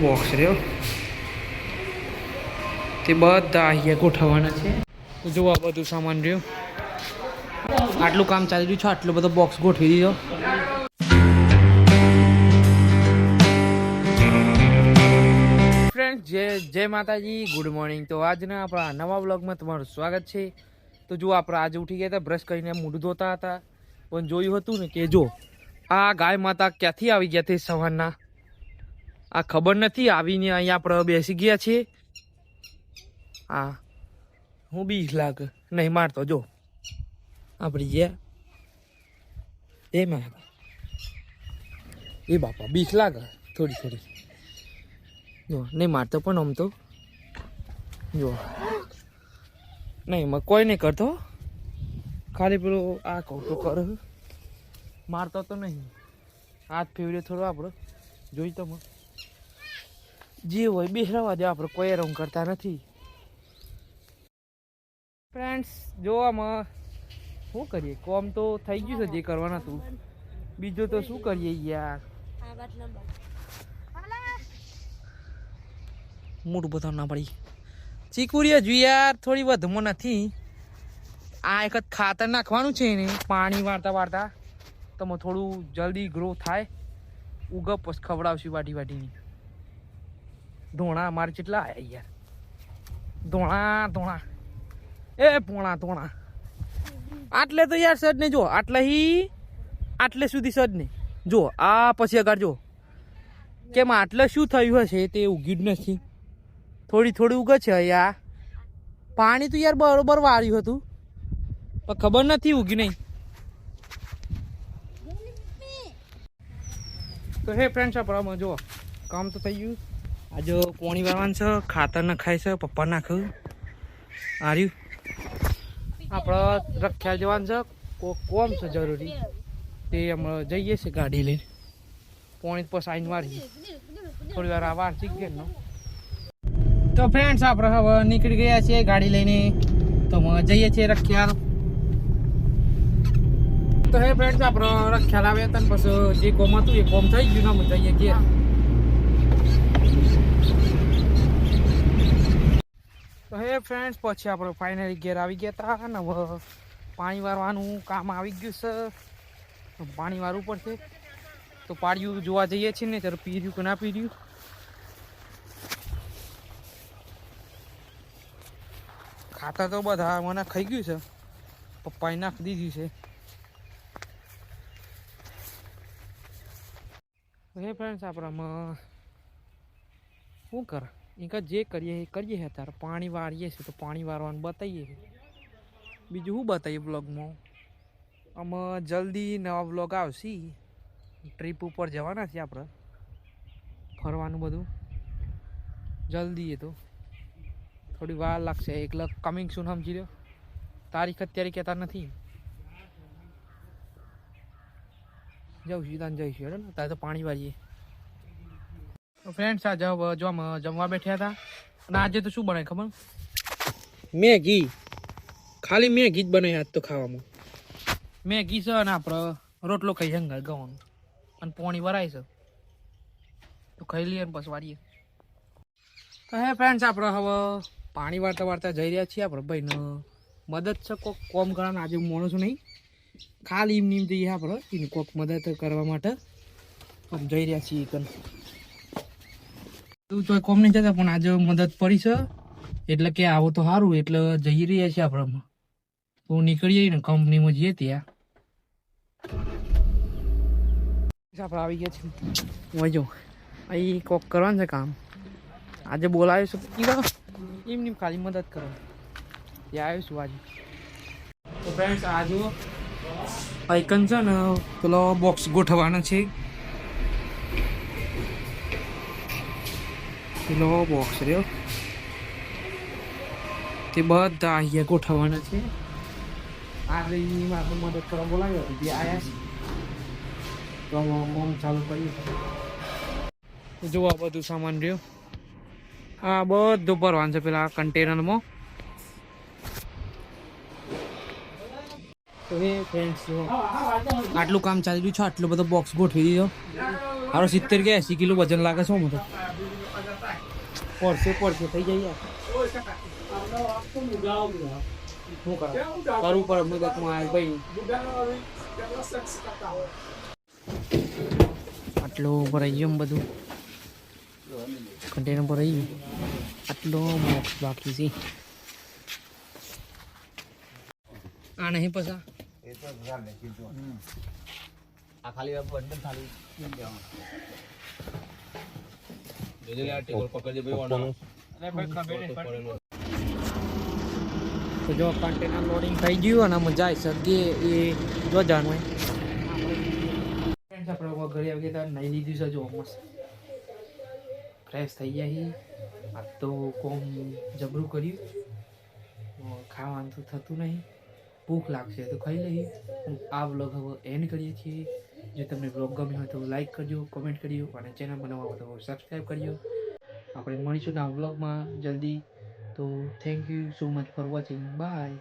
Box રહ્યો તે બધા અહીંયા ગોઠવવાના છે. તો જો આ બધું સામાન રહ્યું, આટલું કામ ચાલી રહ્યું છે. આટલો બધો બોક્સ ગોઠવી દીધો. ફ્રેન્ડ જય માતાજી, ગુડ મોર્નિંગ. તો આજના આપણા નવા વ્લોગમાં તમારું સ્વાગત છે. તો જો આપણે આજે ઉઠી ગયા હતા, બ્રશ કરીને મોઢું ધોતા હતા, પણ જોયું હતું ને કે જો આ ગાય માતા ક્યાંથી આવી ગયા તે સવારના આ ખબર નથી. આવીને અહીંયા આપણે બેસી ગયા છીએ. હા, હું બીક લાગે નહીં મારતો. જો આપણી ગયા એ મારા એ બાપા બીક લાગે થોડી થોડી. જો નહીં મારતો પણ આમ તો જો નહીં કોઈ નહીં કરતો, ખાલી પેલો આ કહું તો કરે, મારતો તો નહીં. હાથ ફેવરે થોડો આપણે જોઈ તો જે હોય બેસવા દે, આપણે કોઈ રંગ કરતા નથી. ફ્રેન્ડ્સ જો આમાં શું કરીએ, કોમ તો થઈ ગયું છે જે કરવાના હતું, બીજું તો શું કરીએ યાર. મોટું બતાવ ના પડી ચીકુરીએ જોઈ યાર, થોડી વધમાં નથી. આ એક ખાતર નાખવાનું છે ને, પાણી વાળતા વાળતા તમે થોડું જલ્દી ગ્રો થાય, ઉગ પછી ખવડાવશું વાટી વાટીની. ધોણા અમારે કેટલા આવ્યા યાર, ધોણા ધોણા એ પોણા ધોણા આટલે તો યાર સજ ને જો આટલે સુધી સજ ને જો આ પછી આગળ જો કેમ આટલે શું થયું હશે તે ઉગ્યું જ નથી. થોડી થોડી ઉગે છે યાર. પાણી તો યાર બરોબર વાળ્યું હતું પણ ખબર નથી ઉગ્યું નહીં. તો હે ફ્રેન્ડ્સ આપણે જો કામ તો થઈ ગયું. આજે પોણી વાળવાનું છે, ખાતર નખાય છે, પપ્પા નાખ્યું આર્યું. આપણે રખ્યા જવાનું છે, કોમ છે જરૂરી, તે અમે જઈએ છીએ ગાડી લઈને. પોણી પછી આવીને વાળીએ થોડી વાર. આ વાર શીખ નો. તો ફ્રેન્ડ્સ આપણે હવે નીકળી ગયા છીએ ગાડી લઈને, તો જઈએ છીએ રખ્યાલ. તો હે ફ્રેન્ડ્સ આપણે રખ્યાલ આવ્યા હતા ને પછી જે કોમ હતું એ કોમ થઈ ગયું ને અમે જઈએ ઘેર. તો હે ફ્રેન્ડ્સ પછી આપણે ફાઇનલી ઘેર આવી ગયા હતા ને હવે પાણી વારવાનું કામ આવી ગયું છે. પાણી વારવું પડશે તો પાડ્યું જોવા જઈએ છીએ ને ત્યારે પી રહ્યું કે ના પી રહ્યું. ખાતર તો બધા મને ખાઈ ગયું છે, પપ્પાએ નાખી દીધું છે. હે ફ્રેન્ડ્સ આપણામાં શું કરે એક જે કરીએ એ કરીએ. અત્યારે પાણી વાળીએ છીએ તો પાણી વારવાનું બતાવીએ. બીજું શું બતાવીએ બ્લોગમાં. આમાં જલ્દી નવા બ્લોગ આવશે. ટ્રીપ ઉપર જવાના છીએ આપણે, ફરવાનું બધું જલ્દી. એ તો થોડી વાર લાગશે, એટલે કમિંગ સૂન સમજી લો. તારીખ અત્યારે કહેતા નથી. જઈશું તાન જઈશું હેડો ને, તારે તો પાણી વાળીએ. ફ્રેન્ડ્સ આ જમવા બેઠ્યા હતા અને આજે તો શું બનાય ખબર, મેગી. ખાલી મેગી જ બનાવી આજ તો ખાવામાં. મેગી છે અને આપણે રોટલો ખાઈ હંગાર ગવાનું અને પોણી વરાય છે તો ખાઈ લઈએ ને પછી વાળીએ. તો હે ફ્રેન્ડ્સ આપણે હવે પાણી વાળતા વાળતા જઈ રહ્યા છીએ. આપણે ભાઈને મદદ છે કોક કોમ કરવાનું. આજે હું માણું છું નહીં, ખાલી એમ જઈએ આપણે એને કોક મદદ કરવા માટે જઈ રહ્યા છીએ. તું તો કોમ નહીં જતા પણ આજે મદદ પડી છે એટલે કે આવો તો સારું, એટલે જઈ રહ્યા છીએ આપણે. તો નીકળીએ ને કંપનીમાં જઈએ ત્યાં આપણે આવી ગયા છીએ. જો અહીં કોક કરવાનું છે કામ, આજે બોલાવ્યું છે એમની ખાલી મદદ કરવા ત્યાં આવ્યું છું આજે. તો ફ્રેન્ડ્સ આ જુઓ આઇકન છે ને પેલો બોક્સ ગોઠવવાનો છે. પેલો બોક્સ રહ્યો તે બધા અહીંયા ગોઠવવાના છે. આ લઈને મારે મદદ કરવા બોલાવ્યો હતો જે આવ્યા છે તો કામ ચાલુ કર્યું. જોવા બધું સામાન રહ્યું, આ બધું ભરવાનું છે પેલા કન્ટેનરમાં. તો એ ફ્રેન્ડ્સ આટલું કામ ચાલી રહ્યું છે, આટલો બધો બોક્સ ગોઠવી દીધો. મારો 70 કે 80 કિલો વજન લાગે છે. હું તો પડશે થઈ જાય શું કરો કરવું પડે મુદતમાં આવે ભાઈ આટલું ભરાઈ ગયું બધું કન્ટેનર ભરાઈ ગયું આટલો બોક્સ બાકી છે આ નહીં પસા આ ખાલી બંડલ ખાલી જોજે લે આ ટેબલ પકડજે ભાઈ ઓનો અરે ભાઈ ખબે ને તો જો કન્ટેનર લોડિંગ થઈ ગયું અને મજા આવી સગે એ જો જાણવું ફ્રેન્ડ્સ આપણે ઘરે આવી ગયા નહીં લીધું છે જો મસ્ત ફ્રેશ થઈ ગયા આ તો કોમ જબરું કર્યું ખાવાનું તો થતું નહીં ભૂખ લાગશે તો ખાઈ લઈએ આ વ્લોગ હવે એન્ડ કરીએ છીએ જો તમને વ્લોગ ગમ્યો હોય તો લાઈક કરજો કોમેન્ટ કરજો અને ચેનલ બનાવવા હોય તો સબસ્ક્રાઈબ કરજો આપણે મળીશું આ વ્લોગમાં જલ્દી તો thank you so much for watching bye